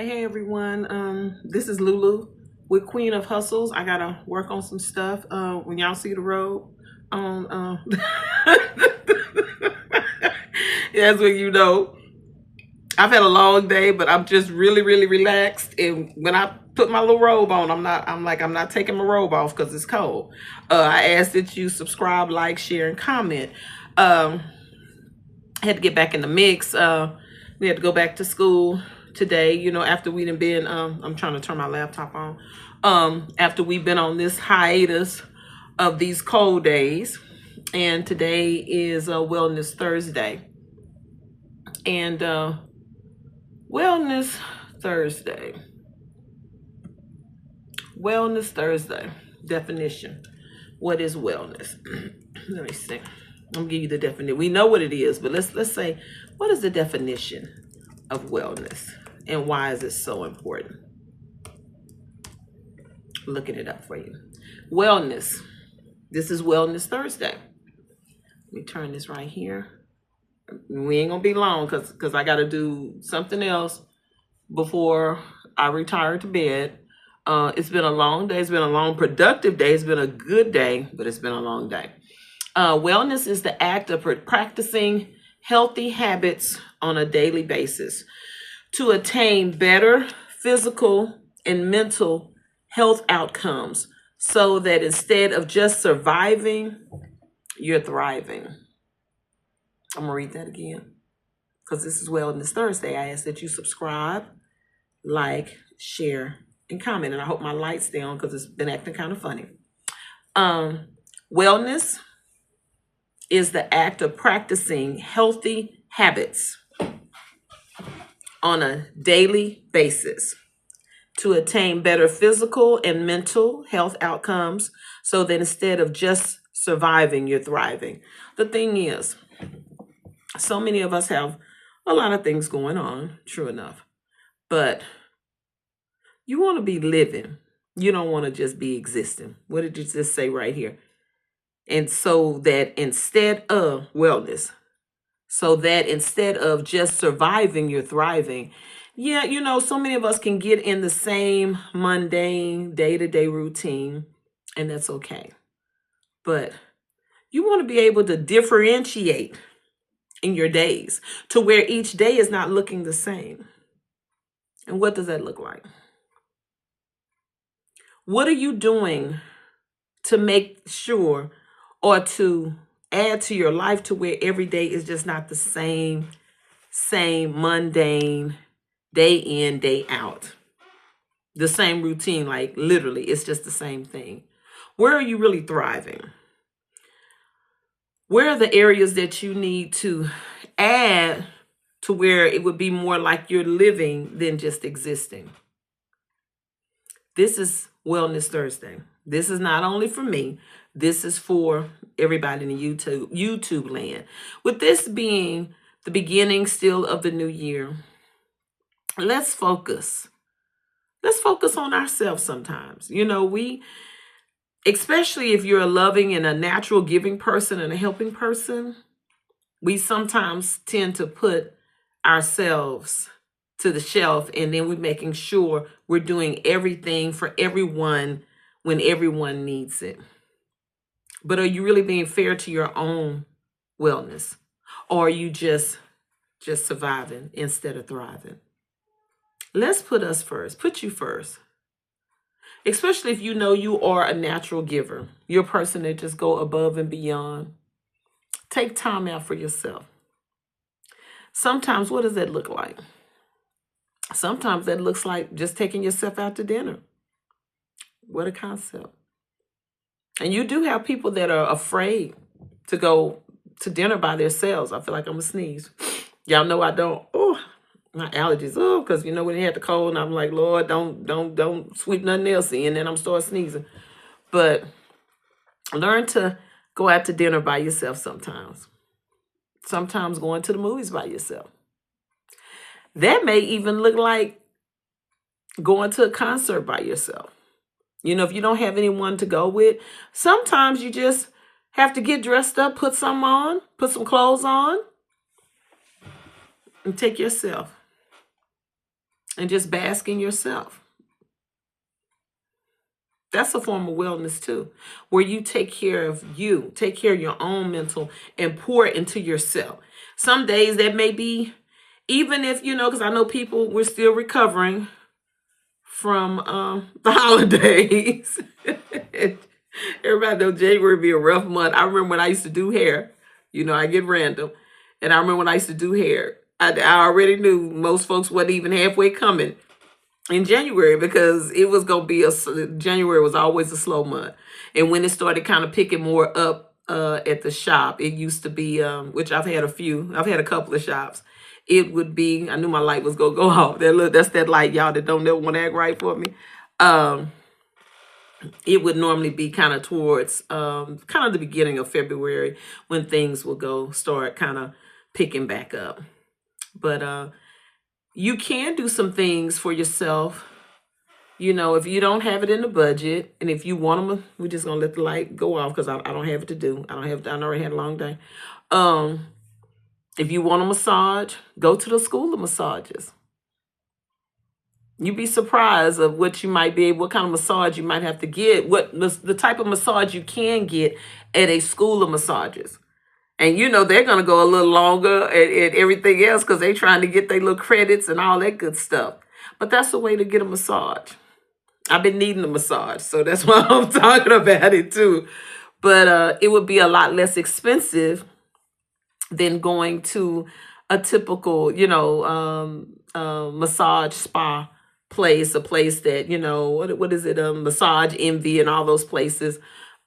Hey everyone. This is Lulu with Queen of Hustles. I gotta work on some stuff. When y'all see the road on that's when you know. I've had a long day, but I'm just really, really relaxed. And when I put my little robe on, I'm not taking my robe off because it's cold. I ask that you subscribe, like, share, and comment. I had to get back in the mix. We had to go back to school today, after we done been, I'm trying to turn my laptop on. After we've been on this hiatus of these cold days. And today is Wellness Thursday. And Wellness Thursday. Wellness Thursday. Definition. What is wellness? Let me see. I'm gonna give you the definition. We know what it is, but let's say, what is the definition of wellness and why is it so important? Looking it up for you. Wellness. This is Wellness Thursday. Let me turn this right here. We ain't gonna be long because I gotta do something else before I retire to bed. It's been a long day. It's been a long, productive day. It's been a good day, but it's been a long day. Wellness is the act of practicing healthy habits on a daily basis to attain better physical and mental health outcomes so that instead of just surviving, you're thriving. I'm going to read that again because this is Wellness Thursday. I ask that you subscribe, like, share, and comment. And I hope my lights stay on because it's been acting kind of funny. Wellness is the act of practicing healthy habits on a daily basis to attain better physical and mental health outcomes so that instead of just surviving, you're thriving. The thing is, so many of us have a lot of things going on, true enough, but you want to be living. You don't want to just be existing. What did you just say right here? And so that instead of wellness, so that instead of just surviving, you're thriving. Yeah, so many of us can get in the same mundane day-to-day routine, and that's okay. But you want to be able to differentiate in your days to where each day is not looking the same. And what does that look like? What are you doing to make sure or to add to your life to where every day is just not the same mundane, day in, day out? The same routine, like literally, it's just the same thing. Where are you really thriving? Where are the areas that you need to add to where it would be more like you're living than just existing? This is Wellness Thursday. This is not only for me. This is for everybody in the YouTube land. With this being the beginning still of the new year, let's focus. Let's focus on ourselves sometimes. Especially if you're a loving and a natural giving person and a helping person, we sometimes tend to put ourselves to the shelf, and then we're making sure we're doing everything for everyone when everyone needs it. But are you really being fair to your own wellness? Or are you just surviving instead of thriving? Let's put us first. Put you first. Especially if you know you are a natural giver. You're a person that just go above and beyond. Take time out for yourself. Sometimes, what does that look like? Sometimes that looks like just taking yourself out to dinner. What a concept. And you do have people that are afraid to go to dinner by themselves. I feel like I'm going to sneeze. Y'all know I don't. Oh, my allergies. Oh, because when they had the cold, and I'm like, Lord, don't sweep nothing else in. And then I'm start sneezing. But learn to go out to dinner by yourself sometimes. Sometimes going to the movies by yourself. That may even look like going to a concert by yourself. If you don't have anyone to go with, sometimes you just have to get dressed up, put some on, put some clothes on, and take yourself and just bask in yourself. That's a form of wellness too, where you take care of you, take care of your own mental, and pour into yourself. Some days that may be, even if, because I know people, we're still recovering from the holidays. Everybody know January be a rough month. I remember when I used to do hair. I get random. And I remember when I used to do hair, I already knew most folks wasn't even halfway coming in January, because it was going to be January was always a slow month. And when it started kind of picking more up at the shop, it used to be, which I've had a couple of shops. It would be, I knew my light was going to go off. That's that light, y'all, that don't never want to act right for me. It would normally be kind of towards kind of the beginning of February, when things will start kind of picking back up. But you can do some things for yourself. If you don't have it in the budget, and if you want them, we're just gonna let the light go off, because I don't have it to do. I already had a long day. If you want a massage, go to the school of massages. You'd be surprised of what kind of massage you might have to get, what the type of massage you can get at a school of massages. And they're going to go a little longer and everything else, because they're trying to get their little credits and all that good stuff. But that's the way to get a massage. I've been needing a massage, so that's why I'm talking about it too. But it would be a lot less expensive than going to a typical, massage spa place, a place that, what is it, Massage Envy and all those places.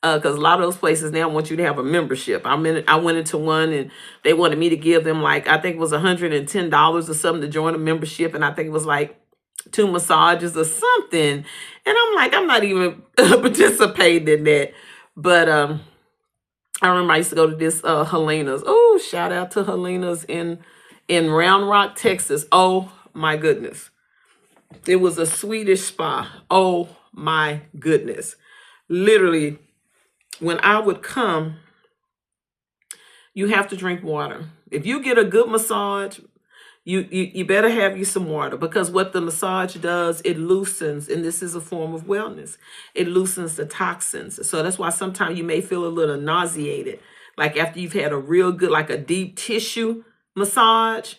Because a lot of those places now want you to have a membership. I went into one, and they wanted me to give them, like, I think it was $110 or something to join a membership. And I think it was like 2 massages or something. And I'm like, I'm not even participating in that. But I remember I used to go to this Helena's. Oh, shout out to Helena's in Round Rock, Texas. Oh my goodness. It was a Swedish spa. Oh my goodness. Literally, when I would come, you have to drink water. If you get a good massage, you better have you some water, because what the massage does, it loosens, and this is a form of wellness. It loosens the toxins. So that's why sometimes you may feel a little nauseated, like after you've had a real good, like a deep tissue massage.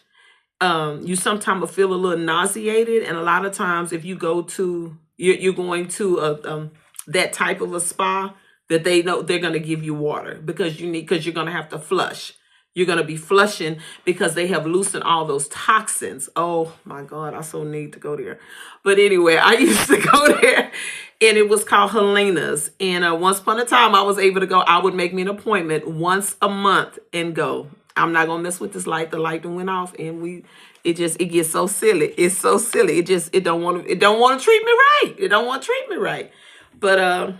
You sometimes will feel a little nauseated, and a lot of times if you go to, you're going to that type of a spa, that they know they're going to give you water, because you're going to have to flush. You're going to be flushing, because they have loosened all those toxins. Oh my God, I so need to go there. But anyway, I used to go there, and it was called Helena's. And once upon a time, I was able to go. I would make me an appointment once a month and go. I'm not going to mess with this light. The light went off, and it gets so silly. It's so silly. It don't want to treat me right. It don't want to treat me right. But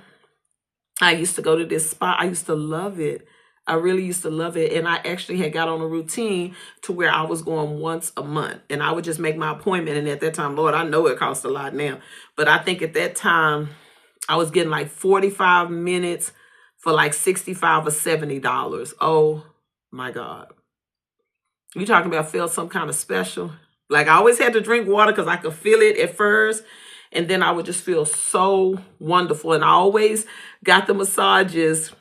I used to go to this spa. I used to love it. I really used to love it. And I actually had got on a routine to where I was going once a month, and I would just make my appointment. And at that time, Lord, I know it costs a lot now, but I think at that time I was getting like 45 minutes for like $65 or $70. Oh my God. You talking about feel some kind of special? Like, I always had to drink water because I could feel it at first. And then I would just feel so wonderful. And I always got the massages.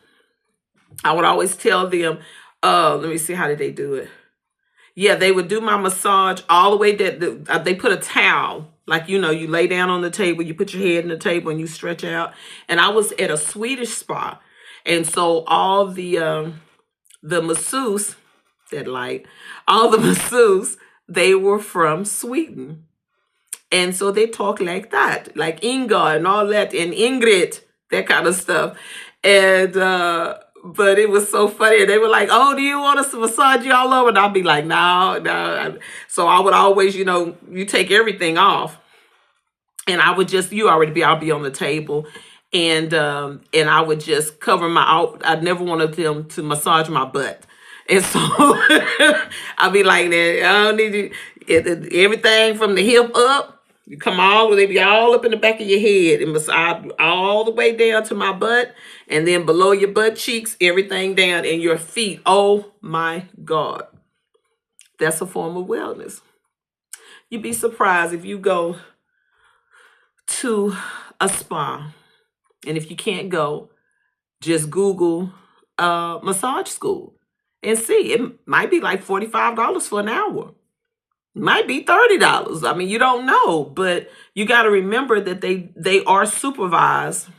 I would always tell them, let me see, how did they do it? Yeah, they would do my massage all the way that they put a towel. Like, you lay down on the table, you put your head on the table, and you stretch out. And I was at a Swedish spa. And so all the masseuse, all the masseuse, they were from Sweden. And so they talk like that, like Inga and all that, and Ingrid, that kind of stuff. And, but it was so funny. They were like, oh, do you want us to massage you all over? And I'd be like, no. So I would always, you take everything off. And I would just, I'll be on the table. And I would just cover I never wanted them to massage my butt. And so I'd be like that. I don't need everything from the hip up. You come they be all up in the back of your head, and massage all the way down to my butt, and then below your butt cheeks, everything down, and your feet. Oh my God. That's a form of wellness. You'd be surprised if you go to a spa, and if you can't go, just Google massage school and see. It might be like $45 for an hour. Might be $30. I mean, you don't know, but you got to remember that they are supervised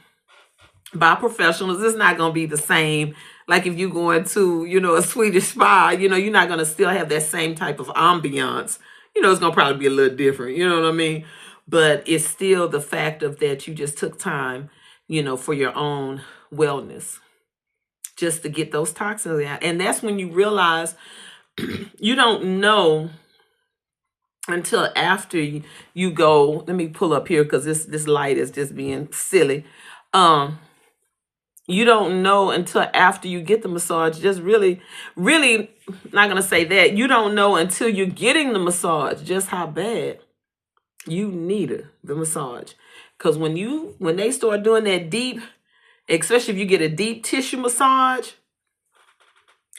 by professionals. It's not going to be the same. Like if you go into, a Swedish spa, you're not going to still have that same type of ambiance. It's going to probably be a little different. You know what I mean? But it's still the fact of that you just took time, for your own wellness, just to get those toxins out. And that's when you realize you don't know until after you go. Let me pull up here because this light is just being silly. You don't know until after you get the massage. Just really not gonna say that. You don't know until you're getting the massage just how bad you need the massage. Because when they start doing that deep, especially if you get a deep tissue massage,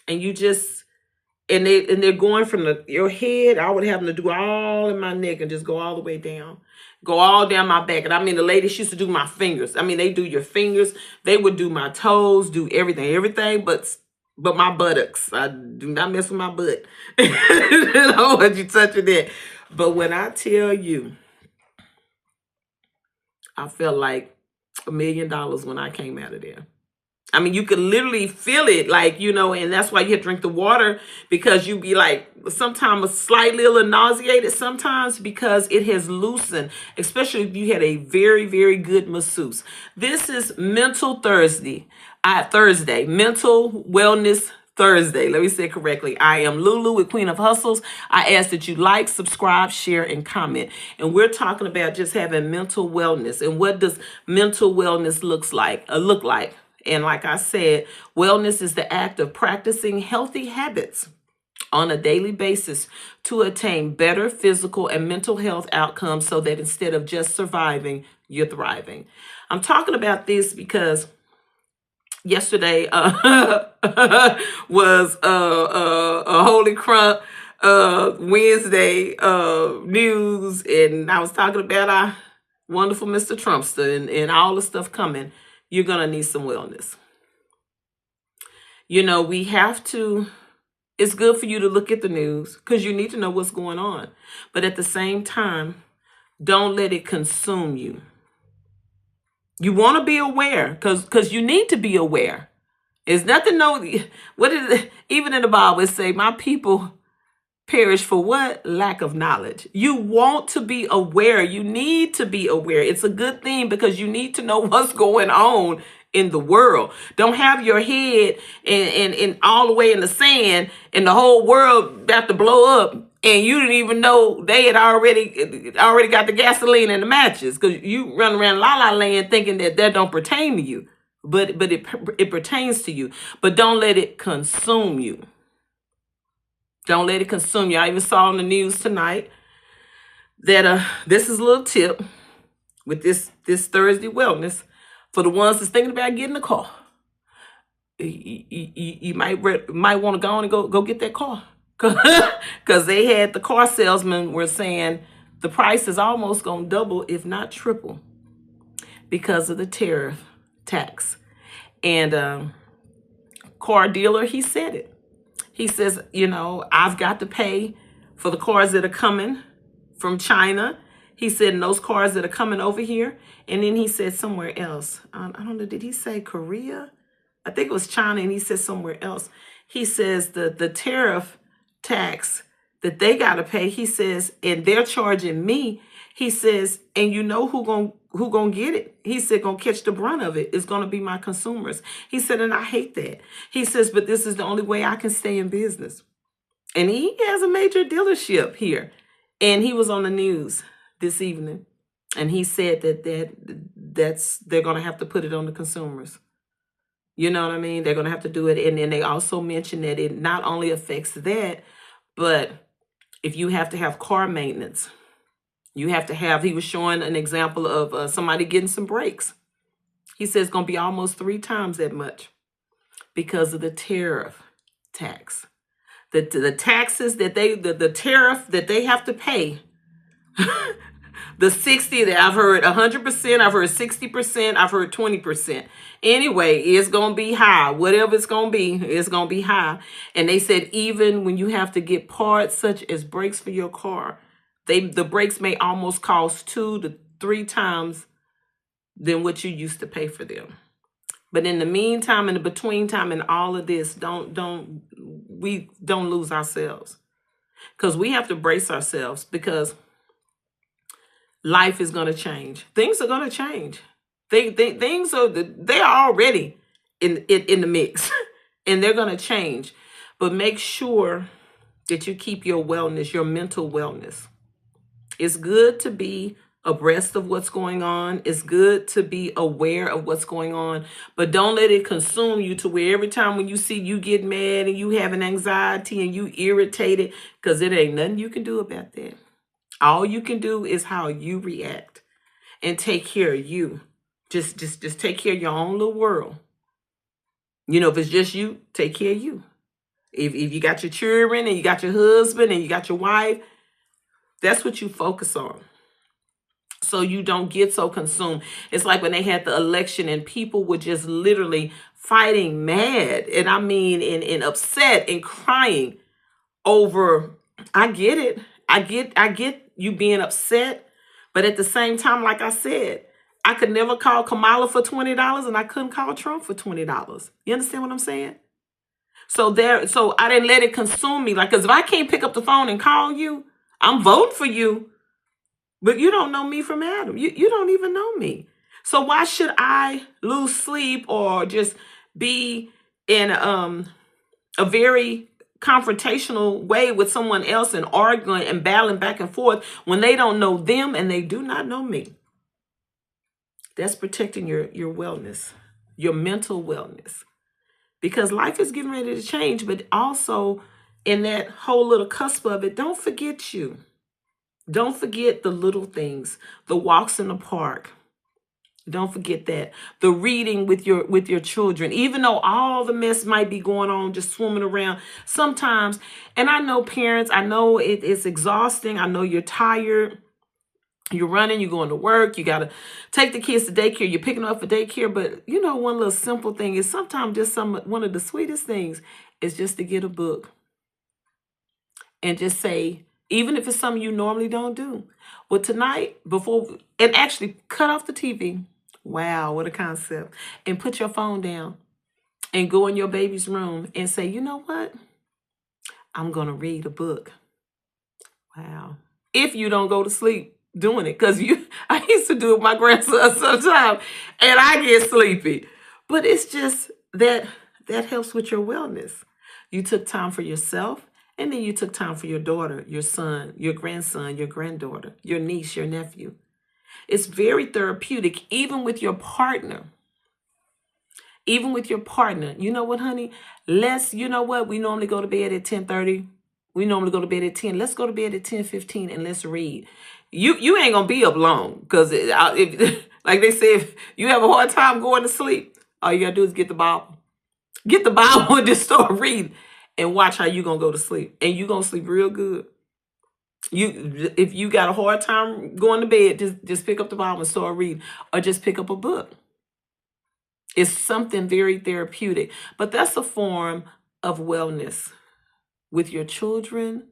and you just and they're going from your head. I would have them to do all in my neck and just go all the way down. Go all down my back. And I mean, the ladies used to do my fingers. I mean, they do your fingers. They would do my toes, do everything but my buttocks. I do not mess with my butt. I don't want you touching that. But when I tell you, I felt like $1 million when I came out of there. I mean, you could literally feel it, like, and that's why you have to drink the water, because you be like sometimes slightly a little nauseated sometimes because it has loosened, especially if you had a very, very good masseuse. This is Mental Thursday, Mental Wellness Thursday. Let me say it correctly. I am Lulu with Queen of Hustles. I ask that you like, subscribe, share, and comment. And we're talking about just having mental wellness. And what does mental wellness look like? And like I said, wellness is the act of practicing healthy habits on a daily basis to attain better physical and mental health outcomes, so that instead of just surviving, you're thriving. I'm talking about this because yesterday was a Holy Crump Wednesday news, and I was talking about our wonderful Mr. Trumpster and all the stuff coming. You're going to need some wellness. We have to, it's good for you to look at the news because you need to know what's going on. But at the same time, don't let it consume you. You want to be aware because you need to be aware. It's nothing, what is it? Even in the Bible, it say, my people perish for what? Lack of knowledge. You want to be aware. You need to be aware. It's a good thing because you need to know what's going on in the world. Don't have your head and all the way in the sand and the whole world about to blow up, and you didn't even know they had already got the gasoline and the matches, because you run around la la land thinking that don't pertain to you, but it pertains to you. But don't let it consume you. Don't let it consume you. I even saw on the news tonight that this is a little tip with this Thursday wellness for the ones that's thinking about getting a car. You might want to go on and go get that car, because they had the car salesman were saying the price is almost going to double, if not triple, because of the tariff tax. And car dealer, he said it. He says, I've got to pay for the cars that are coming from China. He said, and those cars that are coming over here. And then he said somewhere else. I don't know, did he say Korea? I think it was China, and he said somewhere else. He says the tariff tax that they got to pay, he says, and they're charging me. He says, and you know who gonna get it? He said, gonna catch the brunt of it is gonna be my consumers. He said, and I hate that. He says, but this is the only way I can stay in business. And he has a major dealership here. And he was on the news this evening, and he said that's they're gonna have to put it on the consumers. You know what I mean? They're gonna have to do it. And then they also mentioned that it not only affects that, but if you have to have car maintenance, you have to have, he was showing an example of somebody getting some brakes. He says it's going to be almost 3 times that much because of the tariff tax. The taxes that the tariff that they have to pay The 60 that I've heard 100%, I've heard 60%, I've heard 20%. Anyway, it's going to be high. Whatever it's going to be, it's going to be high. And they said even when you have to get parts such as brakes for your car, the brakes may almost cost 2 to 3 times than what you used to pay for them. But in the meantime, in the between time, and all of this, don't lose ourselves, because we have to brace ourselves, because life is going to change. Things are going to change. Things they are already in the mix, and they're going to change. But make sure that you keep your wellness, your mental wellness. It's good to be abreast of what's going on. It's good to be aware of what's going on, but don't let it consume you to where every time when you see you get mad and you have an anxiety and you irritated, because it ain't nothing you can do about that. All you can do is how you react and take care of you. Just take care of your own little world. If it's just you, take care of you. If you got your children and you got your husband and you got your wife, that's what you focus on, so you don't get so consumed. It's like when they had the election and people were just literally fighting mad, and I mean and upset and crying over. I get it. I get you being upset, but at the same time, like I said, I could never call Kamala for $20 and I couldn't call Trump for $20. You understand what I'm saying? So I didn't let it consume me. Like, because if I can't pick up the phone and call you, I'm voting for you, but you don't know me from Adam. You don't even know me. So why should I lose sleep or just be in a very confrontational way with someone else and arguing and battling back and forth when they don't know them and they do not know me? That's protecting your wellness, your mental wellness, because life is getting ready to change. But also in that whole little cusp of it, don't forget you. Don't forget the little things, the walks in the park. Don't forget that. The reading with your children, even though all the mess might be going on, just swimming around sometimes. And I know parents, I know it's exhausting. I know you're tired. You're running, you're going to work, you got to take the kids to daycare, you're picking them up for daycare. But one little simple thing is sometimes just one of the sweetest things is just to get a book and just say, even if it's something you normally don't do. Well, tonight, and actually cut off the TV. Wow, what a concept. And put your phone down and go in your baby's room and say, you know what? I'm going to read a book. Wow. If you don't go to sleep doing it, because I used to do it with my grandson sometimes, and I get sleepy. But it's just that helps with your wellness. You took time for yourself, and then you took time for your daughter, your son, your grandson, your granddaughter, your niece, your nephew. It's very therapeutic, even with your partner. Even with your partner. You know what, honey? You know what? We normally go to bed at 10:30. We normally go to bed at 10. Let's go to bed at 10:15 and let's read. You ain't going to be up long, because like they say, if you have a hard time going to sleep, all you got to do is get the Bible. Get the Bible and just start reading and watch how you're going to go to sleep. And you're going to sleep real good. If you got a hard time going to bed, just pick up the Bible and start reading, or just pick up a book. It's something very therapeutic, but that's a form of wellness with your children,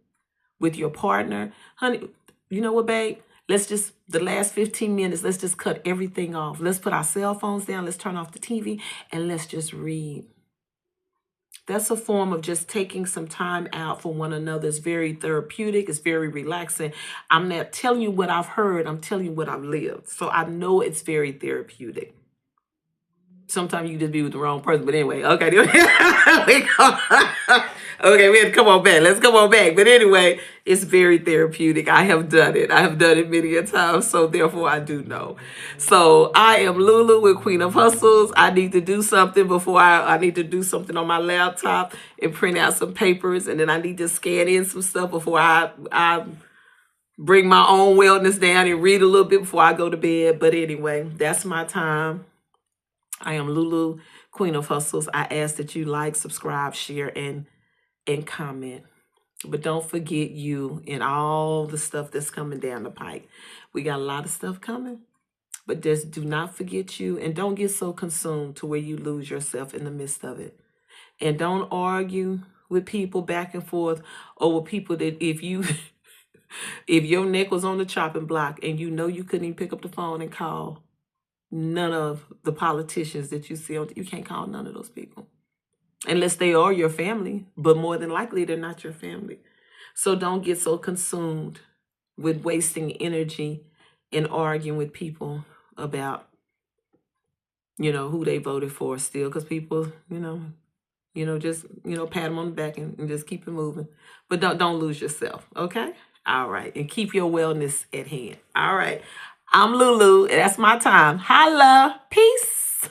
with your partner. Honey, you know what, babe? The last 15 minutes, let's just cut everything off. Let's put our cell phones down. Let's turn off the TV and let's just read. That's a form of just taking some time out for one another. It's very therapeutic. It's very relaxing. I'm not telling you what I've heard. I'm telling you what I've lived. So I know it's very therapeutic. Sometimes you just be with the wrong person. But anyway, okay. Okay, we had to come on back. Let's come on back. But anyway, it's very therapeutic. I have done it. I have done it many a time. So therefore, I do know. So I am Lulu with Queen of Hustles. I need to do something before I need to do something on my laptop and print out some papers. And then I need to scan in some stuff before I bring my own wellness down and read a little bit before I go to bed. But anyway, that's my time. I am Lulu, Queen of Hustles. I ask that you like, subscribe, share, and comment. But don't forget you and all the stuff that's coming down the pike. We got a lot of stuff coming, but just do not forget you, and don't get so consumed to where you lose yourself in the midst of it. And don't argue with people back and forth over people that if you if your neck was on the chopping block and you know you couldn't even pick up the phone and call none of the politicians that you see, you can't call none of those people unless they are your family, but more than likely they're not your family. So don't get so consumed with wasting energy and arguing with people about, who they voted for still, because people, just, pat them on the back and just keep it moving. But don't lose yourself, okay? All right. And keep your wellness at hand. All right. I'm Lulu, and that's my time. Holla. Peace.